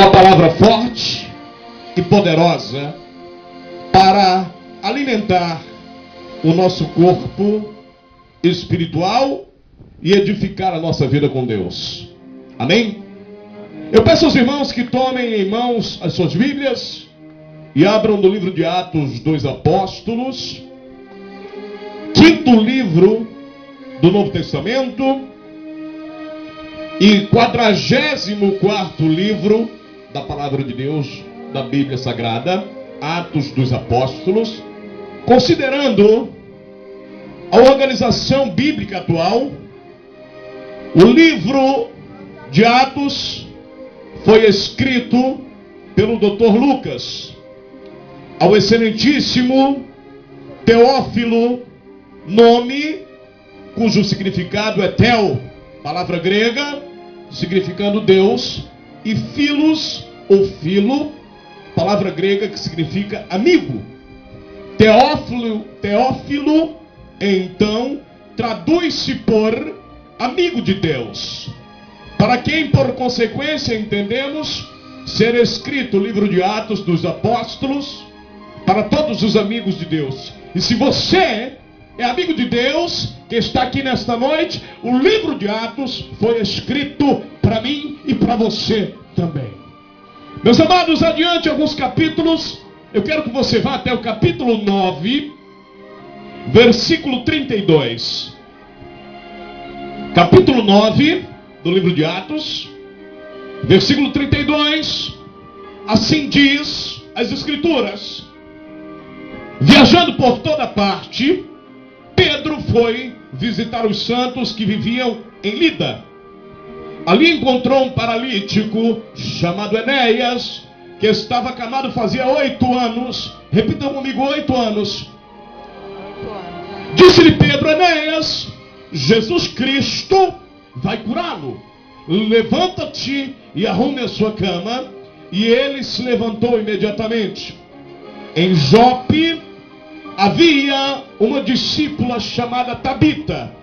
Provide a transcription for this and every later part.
uma palavra forte e poderosa para alimentar o nosso corpo espiritual e edificar a nossa vida com Deus. Amém? Eu peço aos irmãos que tomem em mãos as suas Bíblias e abram no livro de Atos dos Apóstolos, quinto livro do Novo Testamento e 44º livro da Palavra de Deus, da Bíblia Sagrada, Atos dos Apóstolos, considerando a organização bíblica atual. O livro de Atos foi escrito pelo Dr. Lucas, ao excelentíssimo Teófilo, nome cujo significado é Theo, palavra grega, significando Deus, e Filos, ou Filo, palavra grega que significa amigo. Teófilo, então, traduz-se por amigo de Deus, para quem, por consequência, entendemos ser escrito o livro de Atos dos Apóstolos para todos os amigos de Deus. E se você é amigo de Deus, que está aqui nesta noite, o livro de Atos foi escrito para mim e para você também. Meus amados, adiante alguns capítulos. Eu quero que você vá até o capítulo 9, versículo 32. Capítulo 9 do livro de Atos, versículo 32. Assim diz as Escrituras: viajando por toda parte, Pedro foi visitar os santos que viviam em Lida. Ali encontrou um paralítico chamado Enéas, que estava acamado fazia 8 anos. Repitam comigo: 8 anos. Disse-lhe Pedro: Enéas, Jesus Cristo vai curá-lo. Levanta-te e arrume a sua cama. E ele se levantou imediatamente. Em Jope havia uma discípula chamada Tabita,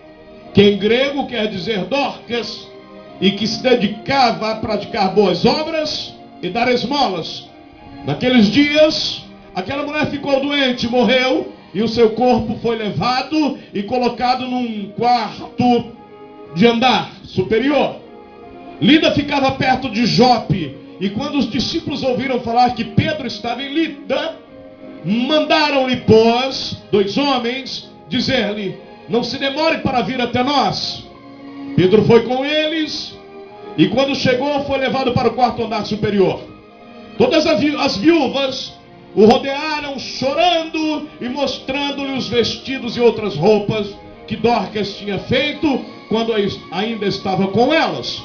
que em grego quer dizer Dorcas, e que se dedicava a praticar boas obras e dar esmolas. Naqueles dias, aquela mulher ficou doente, morreu, e o seu corpo foi levado e colocado num quarto de andar superior. Lida ficava perto de Jope, e quando os discípulos ouviram falar que Pedro estava em Lida, mandaram-lhe, pois, 2 homens, dizer-lhe: não se demore para vir até nós. Pedro foi com eles, e quando chegou, foi levado para o quarto andar superior. Todas as viúvas o rodearam, chorando e mostrando-lhe os vestidos e outras roupas que Dorcas tinha feito quando ainda estava com elas.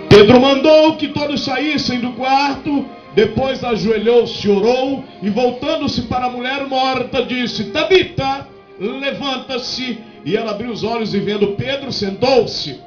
Pedro mandou que todos saíssem do quarto. Depois ajoelhou-se, orou, e voltando-se para a mulher morta, disse: Tabita, levanta-se. E ela abriu os olhos e, vendo Pedro, sentou-se.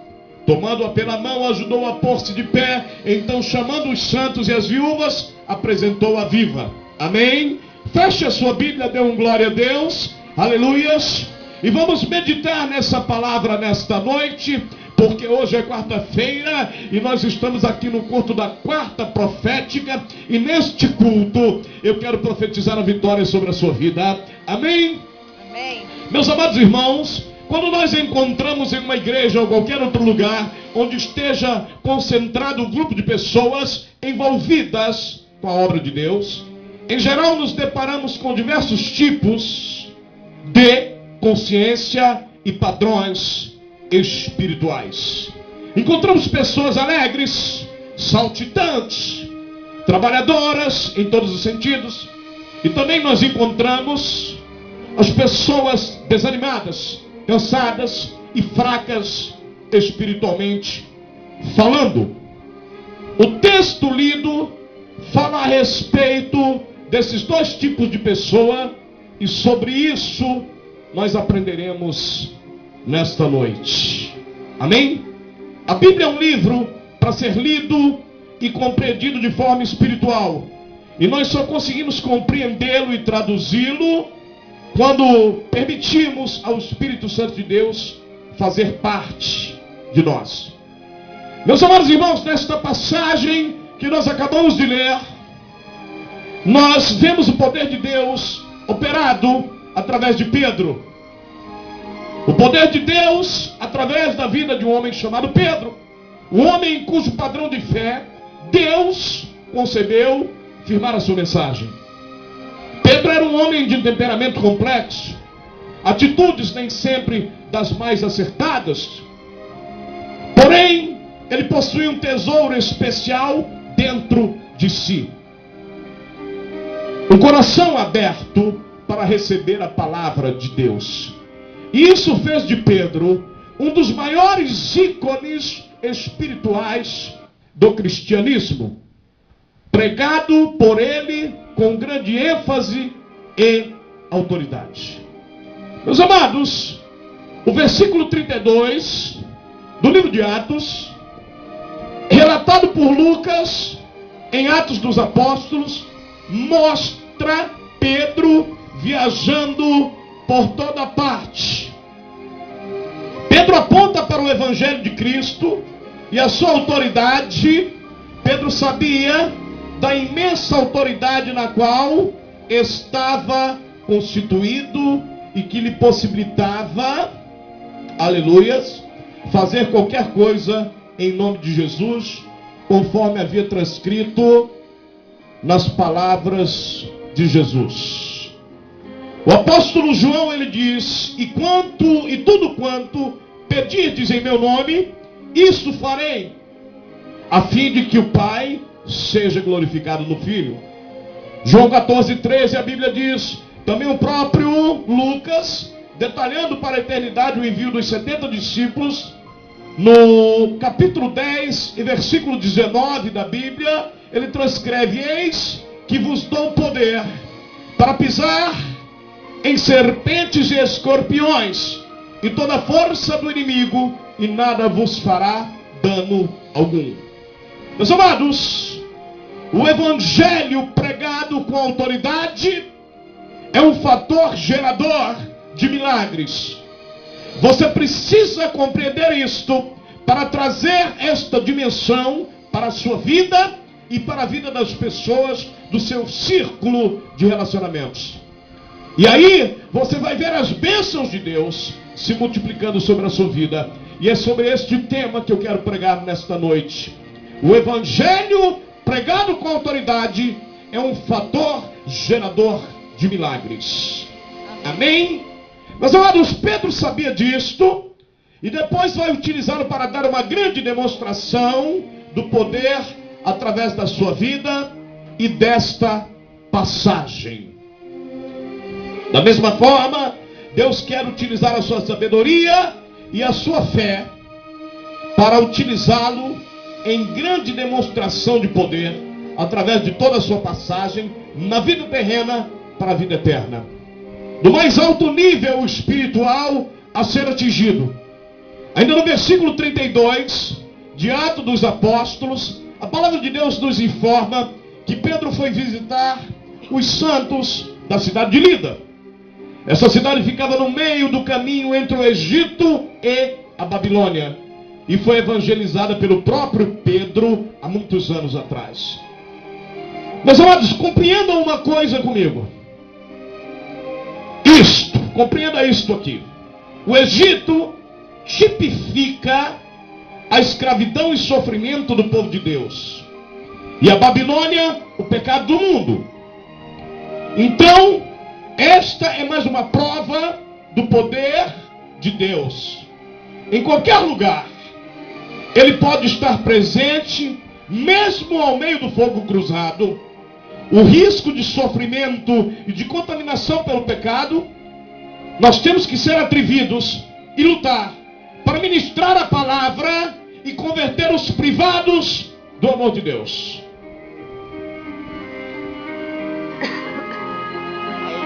Tomando-a pela mão, ajudou-a a pôr-se de pé. Então, chamando os santos e as viúvas, apresentou-a viva. Amém? Feche a sua Bíblia, dê um glória a Deus. Aleluias. E vamos meditar nessa palavra nesta noite, porque hoje é quarta-feira e nós estamos aqui no culto da quarta profética. E neste culto eu quero profetizar a vitória sobre a sua vida. Amém? Amém. Meus amados irmãos, quando nós encontramos em uma igreja ou qualquer outro lugar onde esteja concentrado um grupo de pessoas envolvidas com a obra de Deus, em geral nos deparamos com diversos tipos de consciência e padrões espirituais. Encontramos pessoas alegres, saltitantes, trabalhadoras em todos os sentidos, e também nós encontramos as pessoas desanimadas, cansadas e fracas espiritualmente falando. O texto lido fala a respeito desses 2 tipos de pessoa, e sobre isso nós aprenderemos nesta noite. Amém? A Bíblia é um livro para ser lido e compreendido de forma espiritual, e nós só conseguimos compreendê-lo e traduzi-lo quando permitimos ao Espírito Santo de Deus fazer parte de nós. Meus amados irmãos, nesta passagem que nós acabamos de ler, nós vemos o poder de Deus operado através de Pedro. O poder de Deus através da vida de um homem chamado Pedro. Um homem cujo padrão de fé Deus concebeu firmar a sua mensagem. Pedro era um homem de temperamento complexo, atitudes nem sempre das mais acertadas, porém ele possuía um tesouro especial dentro de si, um coração aberto para receber a palavra de Deus. E isso fez de Pedro um dos maiores ícones espirituais do cristianismo, pregado por ele com grande ênfase e autoridade. Meus amados, o versículo 32 do livro de Atos, relatado por Lucas em Atos dos Apóstolos, mostra Pedro viajando por toda parte. Pedro aponta para o Evangelho de Cristo e a sua autoridade. Pedro sabia da imensa autoridade na qual estava constituído e que lhe possibilitava, aleluias, fazer qualquer coisa em nome de Jesus, conforme havia transcrito nas palavras de Jesus. O apóstolo João, ele diz: e tudo quanto pedirdes em meu nome, isso farei, a fim de que o Pai seja glorificado no Filho. João 14:13, a Bíblia diz, também o próprio Lucas, detalhando para a eternidade o envio dos 70 discípulos, no capítulo 10 e versículo 19 da Bíblia, ele transcreve: eis que vos dou poder para pisar em serpentes e escorpiões e toda a força do inimigo, e nada vos fará dano algum. Meus amados, o evangelho pregado com autoridade é um fator gerador de milagres. Você precisa compreender isto para trazer esta dimensão para a sua vida e para a vida das pessoas do seu círculo de relacionamentos. E aí você vai ver as bênçãos de Deus se multiplicando sobre a sua vida. E é sobre este tema que eu quero pregar nesta noite. O evangelho pregado com autoridade é um fator gerador de milagres. Amém? Meus amados, Pedro sabia disto e depois vai utilizá-lo para dar uma grande demonstração do poder através da sua vida e desta passagem. Da mesma forma, Deus quer utilizar a sua sabedoria e a sua fé para utilizá-lo em grande demonstração de poder através de toda a sua passagem na vida terrena para a vida eterna. Do mais alto nível espiritual a ser atingido. Ainda no versículo 32 de Atos dos Apóstolos, a palavra de Deus nos informa que Pedro foi visitar os santos da cidade de Lida. Essa cidade ficava no meio do caminho entre o Egito e a Babilônia, e foi evangelizada pelo próprio Pedro há muitos anos atrás. Meus amados, compreendam uma coisa comigo. Compreenda isto aqui. O Egito tipifica a escravidão e sofrimento do povo de Deus, e a Babilônia, o pecado do mundo. Então, esta é mais uma prova do poder de Deus. Em qualquer lugar, Ele pode estar presente, mesmo ao meio do fogo cruzado. O risco de sofrimento e de contaminação pelo pecado, nós temos que ser atrevidos e lutar para ministrar a palavra e converter os privados do amor de Deus.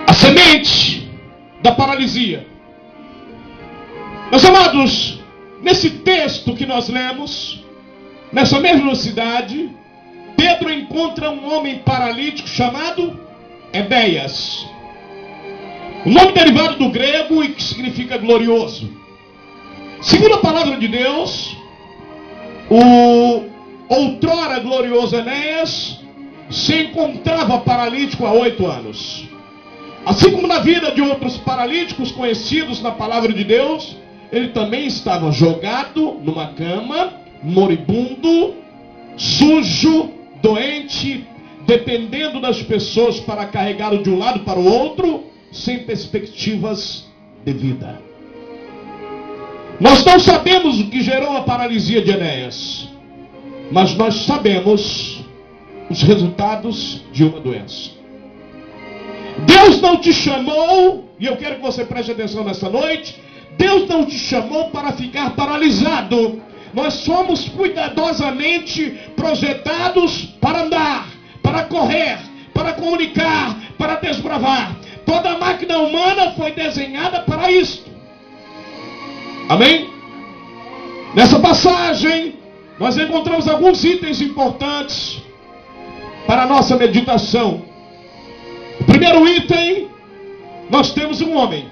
A semente da paralisia. Meus amados, nesse texto que nós lemos, nessa mesma cidade, Pedro encontra um homem paralítico chamado Enéas. O nome derivado do grego e que significa glorioso. Segundo a palavra de Deus, o outrora glorioso Enéas se encontrava paralítico há 8 anos. Assim como na vida de outros paralíticos conhecidos na palavra de Deus, ele também estava jogado numa cama, moribundo, sujo, doente, dependendo das pessoas para carregá-lo de um lado para o outro, sem perspectivas de vida. Nós não sabemos o que gerou a paralisia de Enéas, mas nós sabemos os resultados de uma doença. Deus não te chamou, e eu quero que você preste atenção nessa noite, Deus não te chamou para ficar paralisado. Nós somos cuidadosamente projetados para andar, para correr, para comunicar, para desbravar. Toda a máquina humana foi desenhada para isto. Amém? Nessa passagem, nós encontramos alguns itens importantes para a nossa meditação. O primeiro item, nós temos um homem.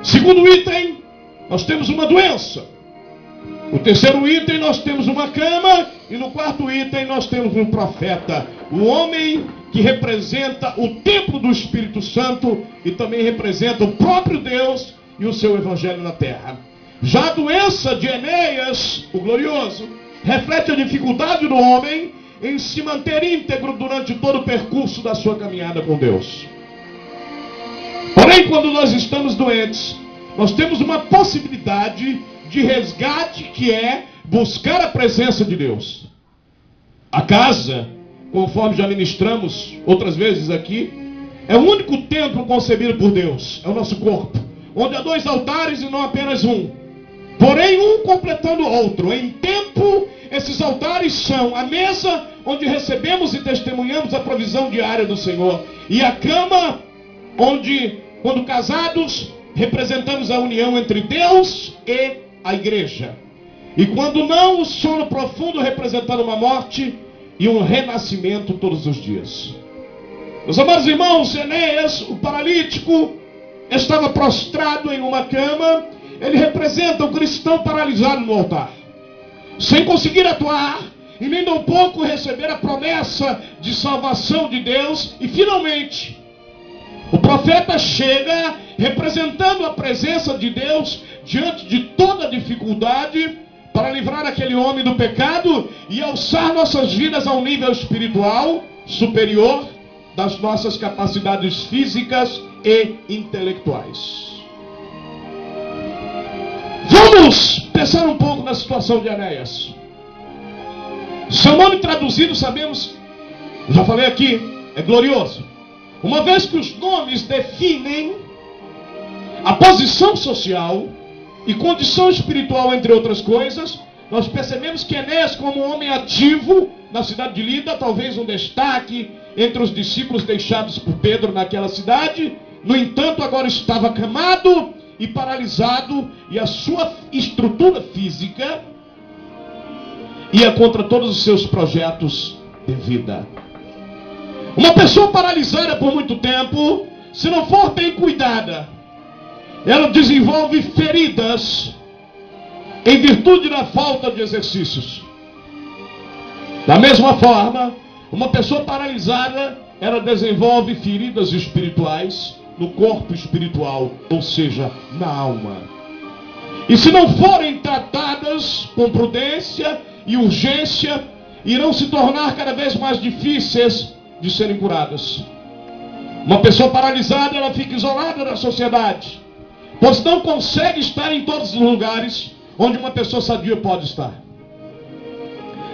Segundo item, nós temos uma doença. O terceiro item, nós temos uma cama. E no quarto item, nós temos um profeta. O homem que representa o templo do Espírito Santo e também representa o próprio Deus e o seu evangelho na terra. Já a doença de Enéas, o glorioso, reflete a dificuldade do homem em se manter íntegro durante todo o percurso da sua caminhada com Deus. Porém, quando nós estamos doentes, nós temos uma possibilidade de resgate, que é buscar a presença de Deus. A casa, conforme já ministramos outras vezes aqui, é o único templo concebido por Deus, é o nosso corpo, onde há 2 altares e não apenas um, porém um completando o outro. Em tempo, esses altares são a mesa onde recebemos e testemunhamos a provisão diária do Senhor, e a cama onde, quando casados, representamos a união entre Deus e a igreja. E quando não, o sono profundo representando uma morte e um renascimento todos os dias. Meus amados irmãos, Enéas, o paralítico, estava prostrado em uma cama. Ele representa o cristão paralisado no altar, sem conseguir atuar e nem tampouco receber a promessa de salvação de Deus. E finalmente, o profeta chega representando a presença de Deus diante de toda dificuldade, para livrar aquele homem do pecado e alçar nossas vidas a um nível espiritual superior das nossas capacidades físicas e intelectuais. Vamos pensar um pouco na situação de Enéas. Seu nome traduzido, sabemos, já falei aqui, é glorioso. Uma vez que os nomes definem a posição social e condição espiritual, entre outras coisas, nós percebemos que Enéas, como um homem ativo na cidade de Lida, talvez um destaque entre os discípulos deixados por Pedro naquela cidade, no entanto, agora estava acamado e paralisado, e a sua estrutura física ia contra todos os seus projetos de vida. Uma pessoa paralisada por muito tempo, se não for bem cuidada, ela desenvolve feridas em virtude da falta de exercícios. Da mesma forma, uma pessoa paralisada, ela desenvolve feridas espirituais no corpo espiritual, ou seja, na alma. E se não forem tratadas com prudência e urgência, irão se tornar cada vez mais difíceis de serem curadas. Uma pessoa paralisada, ela fica isolada da sociedade, pois não consegue estar em todos os lugares onde uma pessoa sadia pode estar.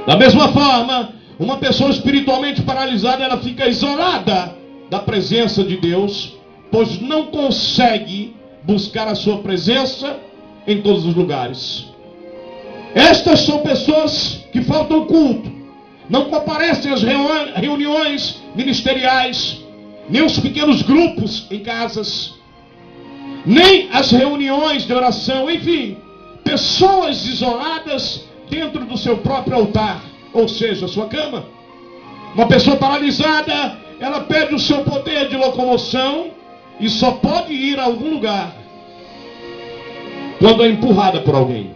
Da mesma forma, uma pessoa espiritualmente paralisada, ela fica isolada da presença de Deus, pois não consegue buscar a sua presença em todos os lugares. Estas são pessoas que faltam culto, não comparecem às reuniões ministeriais, nem os pequenos grupos em casas, nem as reuniões de oração, enfim, pessoas isoladas dentro do seu próprio altar, ou seja, a sua cama. Uma pessoa paralisada, ela perde o seu poder de locomoção e só pode ir a algum lugar quando é empurrada por alguém.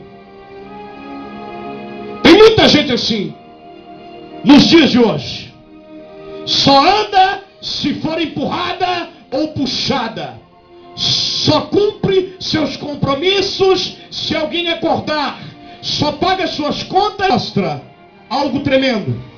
Tem muita gente assim, nos dias de hoje, só anda se for empurrada ou puxada. Só cumpre seus compromissos se alguém acordar. Só paga suas contas. Mostra algo tremendo.